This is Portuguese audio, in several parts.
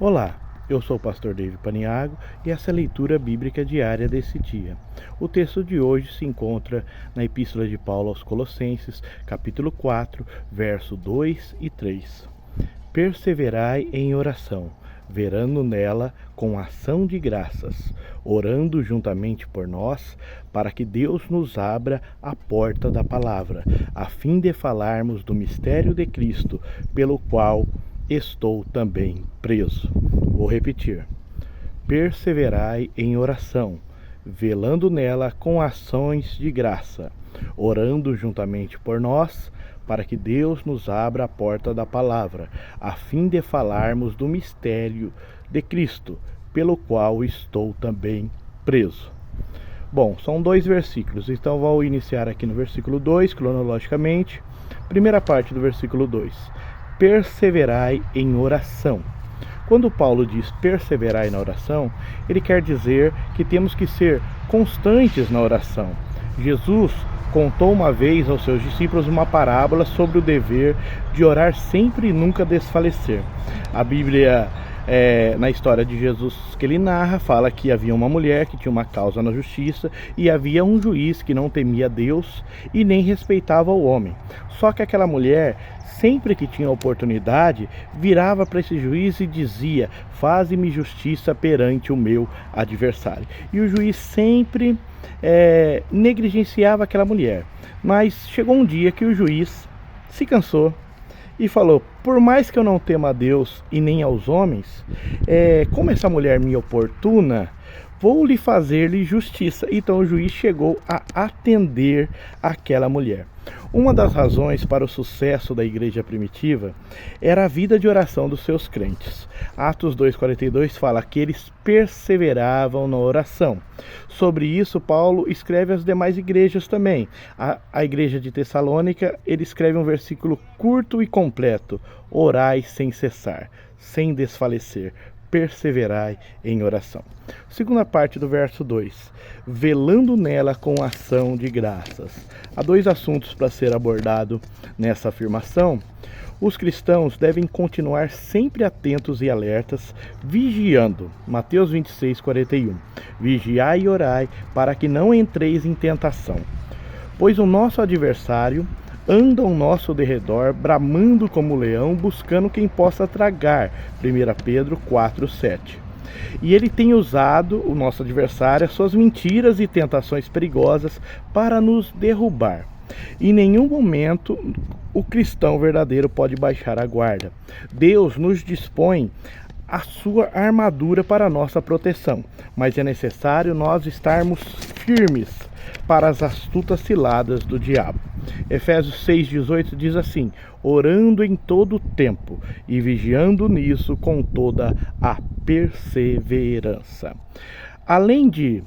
Olá, eu sou o pastor David Paniago e essa é a leitura bíblica diária desse dia. O texto de hoje se encontra na Epístola de Paulo aos Colossenses, capítulo 4, verso 2 e 3. Perseverai em oração, velando nela com ação de graças, orando juntamente por nós, para que Deus nos abra a porta da palavra, a fim de falarmos do mistério de Cristo, pelo qual estou também preso. Vou repetir. Perseverai em oração, velando nela com ações de graça, orando juntamente por nós, para que Deus nos abra a porta da palavra, a fim de falarmos do mistério de Cristo, pelo qual estou também preso. Bom, são 2 versículos, então vou iniciar aqui no versículo 2, cronologicamente. Primeira parte do versículo 2. Perseverai em oração. Quando Paulo diz perseverai na oração, ele quer dizer que temos que ser constantes na oração. Jesus contou uma vez aos seus discípulos uma parábola sobre o dever de orar sempre e nunca desfalecer. A Bíblia, na história de Jesus que ele narra, fala que havia uma mulher que tinha uma causa na justiça e havia um juiz que não temia Deus e nem respeitava o homem. Só que aquela mulher, sempre que tinha oportunidade, virava para esse juiz e dizia: faze-me justiça perante o meu adversário. E o juiz sempre negligenciava aquela mulher. Mas chegou um dia que o juiz se cansou e falou: por mais que eu não tema a Deus e nem aos homens, como essa mulher me oportuna, vou lhe fazer-lhe justiça. Então o juiz chegou a atender aquela mulher. Uma das razões para o sucesso da igreja primitiva era a vida de oração dos seus crentes. Atos 2,42 fala que eles perseveravam na oração. Sobre isso, Paulo escreve às demais igrejas também. A igreja de Tessalônica, ele escreve um versículo curto e completo: orai sem cessar, sem desfalecer, perseverai em oração. Segunda parte do verso 2. Velando nela com ação de graças. Há 2 assuntos para ser abordado nessa afirmação. Os cristãos devem continuar sempre atentos e alertas, vigiando. Mateus 26:41. Vigiai e orai, para que não entreis em tentação. Pois o nosso adversário anda ao nosso derredor, bramando como leão, buscando quem possa tragar. 1 Pedro 4:7. E ele tem usado, o nosso adversário, as suas mentiras e tentações perigosas para nos derrubar. Em nenhum momento o cristão verdadeiro pode baixar a guarda. Deus nos dispõe a sua armadura para a nossa proteção, mas é necessário nós estarmos firmes para as astutas ciladas do diabo. Efésios 6,18 diz assim: orando em todo o tempo e vigiando nisso com toda a perseverança. Além de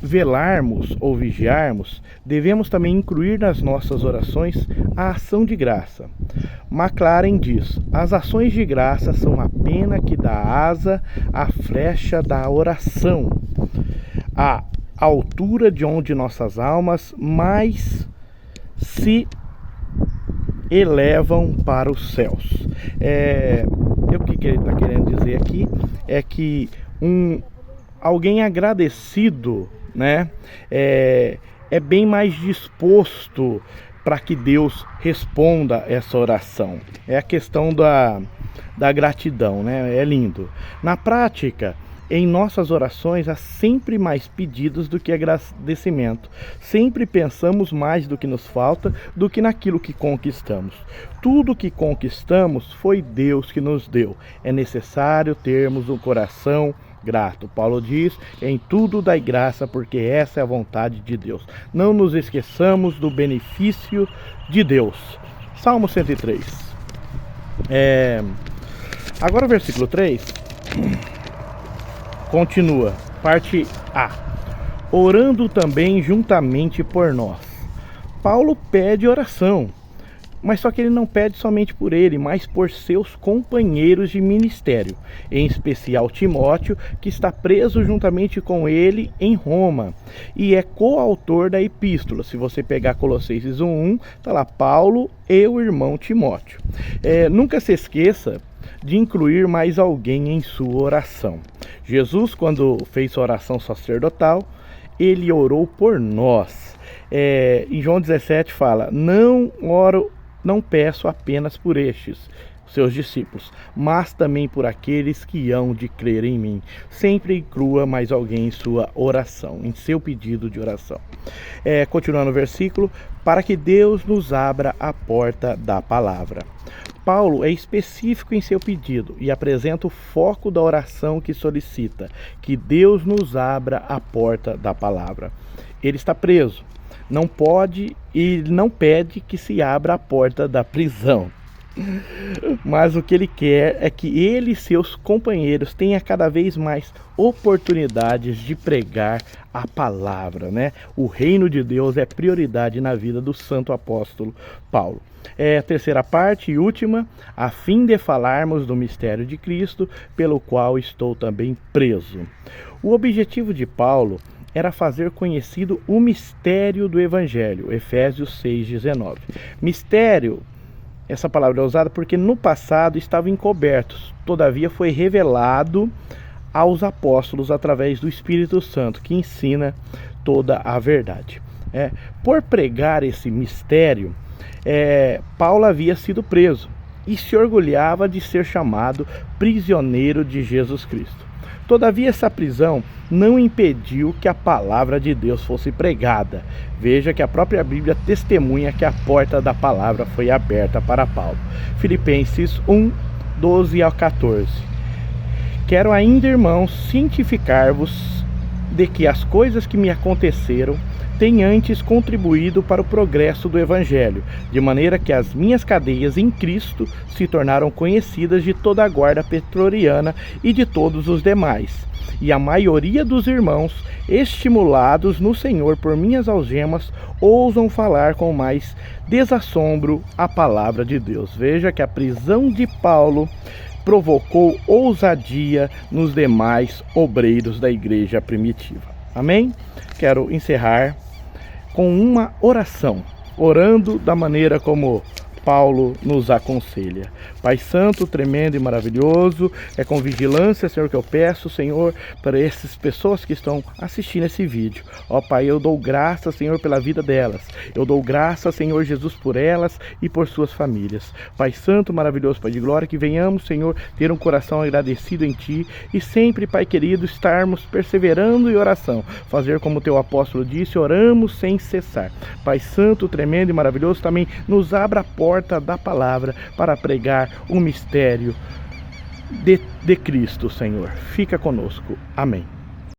velarmos ou vigiarmos, devemos também incluir nas nossas orações a ação de graça. McLaren diz: as ações de graça são a pena que dá asa à flecha da oração, a altura de onde nossas almas mais se elevam para os céus. O que ele está querendo dizer aqui é que alguém agradecido, né, é bem mais disposto para que Deus responda essa oração. É a questão da gratidão, né? É lindo. Na prática, em nossas orações há sempre mais pedidos do que agradecimento. Sempre pensamos mais do que nos falta do que naquilo que conquistamos. Tudo que conquistamos foi Deus que nos deu. É necessário termos um coração grato. Paulo diz: em tudo dai graça, porque essa é a vontade de Deus. Não nos esqueçamos do benefício de Deus. Salmo 103. Agora o versículo 3 continua, parte A. Orando também juntamente por nós. Paulo pede oração, mas só que ele não pede somente por ele, mas por seus companheiros de ministério, em especial Timóteo, que está preso juntamente com ele em Roma, e é coautor da epístola. Se você pegar Colossenses 1:1, está lá Paulo e o irmão Timóteo. Nunca se esqueça de incluir mais alguém em sua oração. Jesus, quando fez sua oração sacerdotal, ele orou por nós. Em João 17 fala: não oro, não peço apenas por estes, seus discípulos, mas também por aqueles que hão de crer em mim. Sempre inclua mais alguém em sua oração, em seu pedido de oração. Continuando o versículo: para que Deus nos abra a porta da palavra. Paulo é específico em seu pedido e apresenta o foco da oração que solicita: que Deus nos abra a porta da palavra. Ele está preso, não pode e não pede que se abra a porta da prisão. Mas o que ele quer é que ele e seus companheiros tenham cada vez mais oportunidades de pregar a palavra, né? O reino de Deus é prioridade na vida do santo apóstolo Paulo. A terceira parte e última: a fim de falarmos do mistério de Cristo, pelo qual estou também preso. O objetivo de Paulo era fazer conhecido o mistério do Evangelho, Efésios 6,19. Mistério, essa palavra é usada porque no passado estavam encobertos, todavia foi revelado aos apóstolos através do Espírito Santo, que ensina toda a verdade. Por pregar esse mistério, Paulo havia sido preso e se orgulhava de ser chamado prisioneiro de Jesus Cristo. Todavia, essa prisão não impediu que a palavra de Deus fosse pregada. Veja que a própria Bíblia testemunha que a porta da palavra foi aberta para Paulo. Filipenses 1, 12 ao 14. Quero ainda, irmãos, cientificar-vos de que as coisas que me aconteceram têm antes contribuído para o progresso do Evangelho, de maneira que as minhas cadeias em Cristo se tornaram conhecidas de toda a guarda pretoriana e de todos os demais. E a maioria dos irmãos, estimulados no Senhor por minhas algemas, ousam falar com mais desassombro a palavra de Deus. Veja que a prisão de Paulo provocou ousadia nos demais obreiros da igreja primitiva. Amém? Quero encerrar com uma oração, orando da maneira como Paulo nos aconselha. Pai Santo, tremendo e maravilhoso, é com vigilância, Senhor, que eu peço, Senhor, para essas pessoas que estão assistindo esse vídeo. Ó Pai, eu dou graça, Senhor, pela vida delas. Eu dou graça, Senhor Jesus, por elas e por suas famílias. Pai Santo, maravilhoso, Pai de glória, que venhamos, Senhor, ter um coração agradecido em Ti e sempre, Pai querido, estarmos perseverando em oração. Fazer como Teu apóstolo disse: oramos sem cessar. Pai Santo, tremendo e maravilhoso, também nos abra a porta da palavra para pregar o mistério de Cristo, Senhor. Fica conosco. Amém.